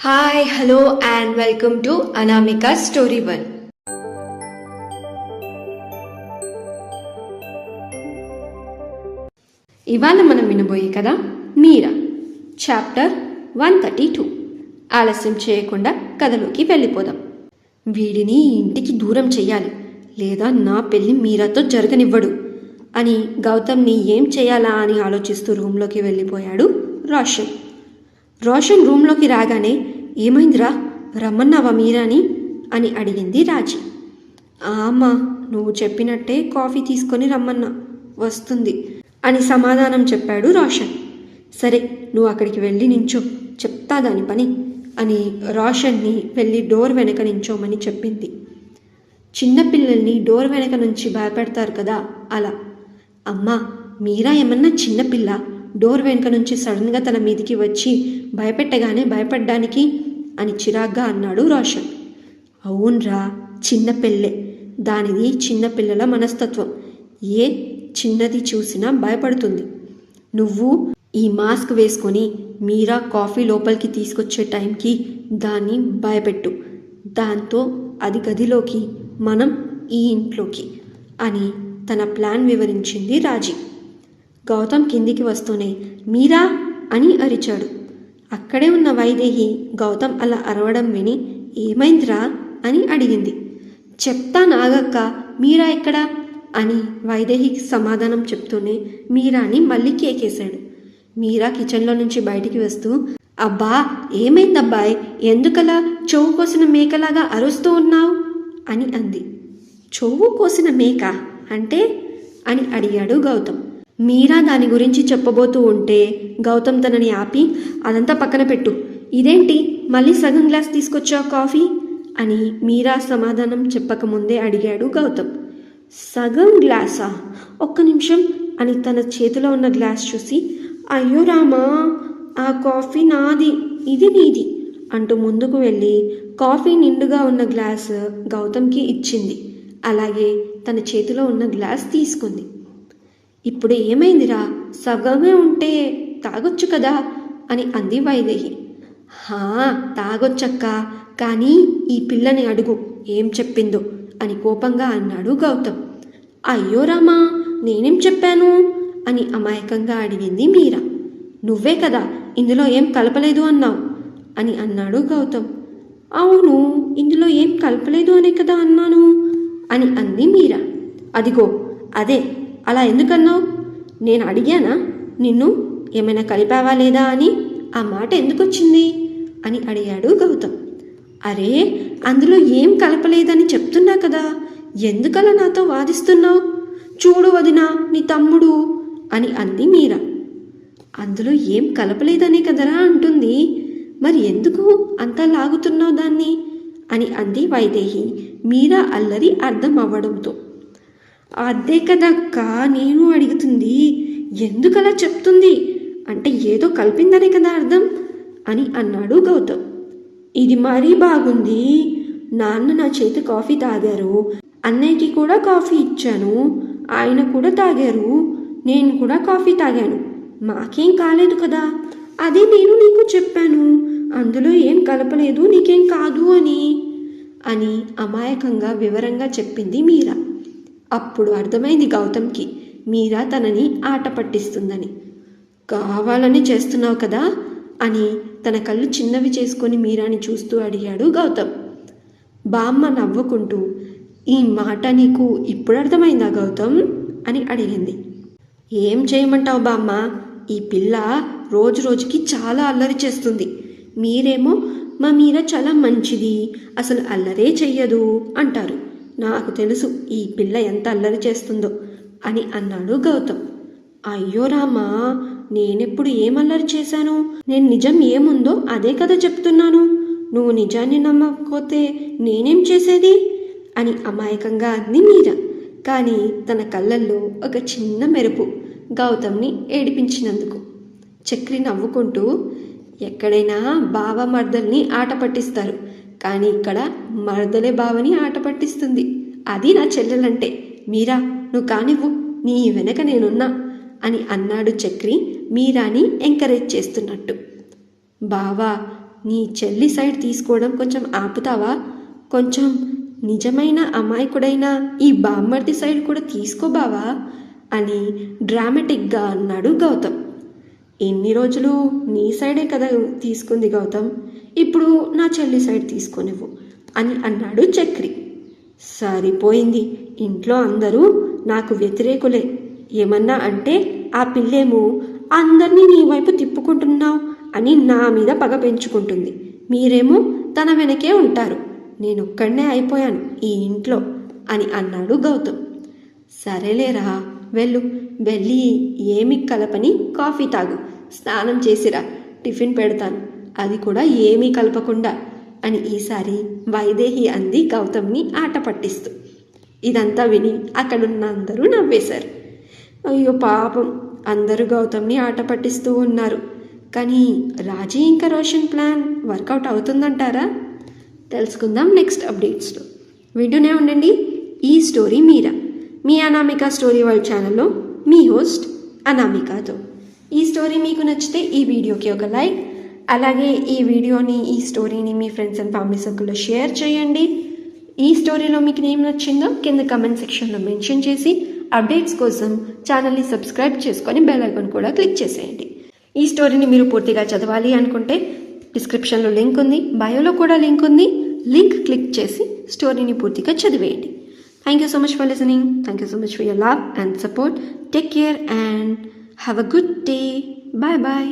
Hi hello and welcome to Anamika story one. ఇవాళ మనం వినబోయే కదా మీరా చాప్టర్ 132. ఆలస్యం చేయకుండా కథలోకి వెళ్ళిపోదాం. వీడిని ఇంటికి దూరం చెయ్యాలి, లేదా నా పెళ్ళి మీరాతో జరగనివ్వడు అని గౌతమ్ని ఏం చేయాలా అని ఆలోచిస్తూ రూమ్లోకి వెళ్ళిపోయాడు రోషన్. రోషన్ రూమ్లోకి రాగానే ఏమైందిరా, రమ్మన్నావా మీరాని అని అడిగింది రాజీ. అమ్మా, నువ్వు చెప్పినట్టే కాఫీ తీసుకొని రమ్మన్నా, వస్తుంది అని సమాధానం చెప్పాడు రోషన్. సరే, నువ్వు అక్కడికి వెళ్ళి నించో, చెప్తా దాని పని అని రోషన్ని వెళ్ళి డోర్ వెనక నించోమని చెప్పింది. చిన్నపిల్లల్ని డోర్ వెనక నుంచి భయపెడతారు కదా, అలా. అమ్మా, మీరా ఏమన్నా చిన్నపిల్ల? డోర్ వెనుక నుంచి సడన్గా తన మీదికి వచ్చి భయపెట్టగానే భయపడ్డానికి అని చిరాగ్గా అన్నాడు రోషన్. అవునరా, చిన్నపిల్లే, దానిది చిన్నపిల్లల మనస్తత్వం. ఏ చిన్నది చూసినా భయపడుతుంది. నువ్వు ఈ మాస్క్ వేసుకొని మీరా కాఫీ లోపలికి తీసుకొచ్చే టైంకి దాన్ని భయపెట్టు, దాంతో అది గదిలోకి, మనం ఈ ఇంట్లోకి అని తన ప్లాన్ వివరించింది రాజీ. గౌతమ్ కిందికి వస్తూనే మీరా అని అరిచాడు. అక్కడే ఉన్న వైదేహి గౌతమ్ అలా అరవడం విని ఏమైందిరా అని అడిగింది. చెప్తా నాగక్క, మీరా ఎక్కడా అని వైదేహికి సమాధానం చెప్తూనే మీరాని మళ్ళీ కేకేశాడు. మీరా కిచెన్లో నుంచి బయటికి వస్తూ అబ్బా ఏమైందబ్బాయ్, ఎందుకలా చెవు కోసిన మేకలాగా అరుస్తూ ఉన్నావు అని అంది. చెవు కోసిన మేక అంటే అని అడిగాడు గౌతమ్. మీరా దాని గురించి చెప్పబోతూ ఉంటే గౌతమ్ తనని ఆపి అదంతా పక్కన పెట్టు, ఇదేంటి మళ్ళీ సగం గ్లాస్ తీసుకొచ్చావు కాఫీ అని మీరా సమాధానం చెప్పకముందే అడిగాడు గౌతమ్. సగం గ్లాసా, ఒక్క నిమిషం అని తన చేతిలో ఉన్న గ్లాస్ చూసి అయ్యో రామా, ఆ కాఫీ నాది, ఇది నీది అంటూ ముందుకు వెళ్ళి కాఫీ నిండుగా ఉన్న గ్లాస్ గౌతమ్కి ఇచ్చింది. అలాగే తన చేతిలో ఉన్న గ్లాస్ తీసుకుంది. ఇప్పుడు ఏమైందిరా, సగమే ఉంటే తాగొచ్చు కదా అని అంది వైదేహి. తాగొచ్చక్క, కానీ ఈ పిల్లని అడుగు ఏం చెప్పిందో అని కోపంగా అన్నాడు గౌతమ్. అయ్యో రామా, నేనేం చెప్పాను అని అమాయకంగా అడిగింది మీరా. నువ్వే కదా ఇందులో ఏం కలపలేదు అన్నావు అని అన్నాడు గౌతమ్. అవును, ఇందులో ఏం కలపలేదు అనే కదా అన్నాను అని అంది మీరా. అదిగో అదే, అలా ఎందుకన్నావు? నేను అడిగానా నిన్ను ఏమైనా కలిపావా లేదా అని? ఆ మాట ఎందుకు వచ్చింది అని అడిగాడు గౌతమ్. అరే, అందులో ఏం కలపలేదని చెప్తున్నా కదా, ఎందుకలా నాతో వాదిస్తున్నావు? చూడు వదినా, నీ తమ్ముడు అని అంది మీరా. అందులో ఏం కలపలేదనే కదరా అంటుంది, మరి ఎందుకు అంతా లాగుతున్నావు దాన్ని అని అంది వైదేహి మీరా అల్లరి అర్థం అవ్వడంతో. అదే కదక్క నేను అడుగుతుంది, ఎందుకలా చెప్తుంది అంటే ఏదో కలిపిందనే కదా అర్థం అని అన్నాడు గౌతమ్. ఇది మరీ బాగుంది, నాన్న నా చేతి కాఫీ తాగారు, అన్నయ్యకి కూడా కాఫీ ఇచ్చాను, ఆయన కూడా తాగారు, నేను కూడా కాఫీ తాగాను, మాకేం కాలేదు కదా, అదే నేను నీకు చెప్పాను, అందులో ఏం కలపలేదు, నీకేం కాదు అని అని అమాయకంగా వివరంగా చెప్పింది మీరా. అప్పుడు అర్థమైంది గౌతమ్కి మీరా తనని ఆట పట్టిస్తుందని. కావాలని చేస్తున్నావు కదా అని తన కళ్ళు చిన్నవి చేసుకొని మీరాని చూస్తూ అడిగాడు గౌతమ్. బామ్మ నవ్వుకుంటూ ఈ మాట నీకు ఇప్పుడు అర్థమైందా గౌతమ్ అని అడిగింది. ఏం చేయమంటావు బామ్మ, ఈ పిల్ల రోజు రోజుకి చాలా అల్లరి చేస్తుంది, మీరేమో మా మీరా చాలా మంచిది, అసలు అల్లరే చెయ్యదు అంటారు. నాకు తెలుసు ఈ పిల్ల ఎంత అల్లరి చేస్తుందో అని అన్నాడు గౌతమ్. అయ్యో రామా, నేనెప్పుడు ఏమల్లరి చేశాను? నేను నిజం ఏముందో అదే కదా చెప్తున్నాను, నువ్వు నిజాన్ని నమ్మకపోతే నేనేం చేసేది అని అమాయకంగా అంది మీరా. కానీ తన కళ్ళల్లో ఒక చిన్న మెరుపు గౌతమ్ని ఏడిపించినందుకు. చక్రి నవ్వుకుంటూ ఎక్కడైనా బావ మర్దల్ని ఆట పట్టిస్తారు, కానీ ఇక్కడ మరదలే బావని ఆట పట్టిస్తుంది, అది నా చెల్లెలంటే. మీరా, నువ్వు కానివ్వు, నీ వెనక నేనున్నా అని అన్నాడు చక్రి మీరాని ఎంకరేజ్ చేస్తున్నట్టు. బావా, నీ చెల్లి సైడ్ తీసుకోవడం కొంచెం ఆపుతావా? కొంచెం నిజమైన అమాయకుడైన ఈ బామ్మర్ది సైడ్ కూడా తీసుకో బావా అని డ్రామాటిక్గా అన్నాడు గౌతమ్. ఇన్ని రోజులు నీ సైడే కదా తీసుకుంది గౌతమ్, ఇప్పుడు నా చెల్లి సైడ్ తీసుకోనివ్వు అని అన్నాడు చక్రి. సరిపోయింది, ఇంట్లో అందరూ నాకు వ్యతిరేకులే. ఏమన్నా అంటే ఆ పిల్లేమో అందరినీ నీ వైపు తిప్పుకుంటున్నావు అని నా మీద పగ పెంచుకుంటుంది, మీరేమో తన వెనకే ఉంటారు. నేనొక్కడనే అయిపోయాను ఈ ఇంట్లో అని అన్నాడు గౌతమ్. సరేలేరా, వెళ్ళి ఏమి కలపని కాఫీ తాగు, స్నానం చేసిరా, టిఫిన్ పెడతాను, అది కూడా ఏమీ కలపకుండా అని ఈసారి వైదేహి అంది గౌతమ్ని ఆట పట్టిస్తూ. ఇదంతా విని అక్కడున్న అందరూ నవ్వేశారు. అయ్యో పాపం, అందరూ గౌతమ్ని ఆట పట్టిస్తూ ఉన్నారు. కానీ రాజీ ఇంకా రోషన్ ప్లాన్ వర్కౌట్ అవుతుందంటారా? తెలుసుకుందాం నెక్స్ట్ అప్డేట్స్లో. వింటూనే ఉండండి ఈ స్టోరీ మీరా, మీ అనామిక స్టోరీ వరల్డ్ ఛానల్లో మీ హోస్ట్ అనామికతో. ఈ స్టోరీ మీకు నచ్చితే ఈ వీడియోకి ఒక లైక్, అలాగే ఈ వీడియోని ఈ స్టోరీని మీ ఫ్రెండ్స్ అండ్ ఫ్యామిలీ సర్కిల్లో షేర్ చేయండి. ఈ స్టోరీలో మీకు ఏం నచ్చిందో కింద కమెంట్ సెక్షన్లో మెన్షన్ చేసి అప్డేట్స్ కోసం ఛానల్ని సబ్స్క్రైబ్ చేసుకొని బెల్ ఐకాన్ కూడా క్లిక్ చేసేయండి. ఈ స్టోరీని మీరు పూర్తిగా చదవాలి అనుకుంటే డిస్క్రిప్షన్లో లింక్ ఉంది, బయోలో కూడా లింక్ ఉంది, లింక్ క్లిక్ చేసి స్టోరీని పూర్తిగా చదివేయండి. Thank you so much for listening. Thank you so much for your love and support. Take care and have a good day. Bye bye.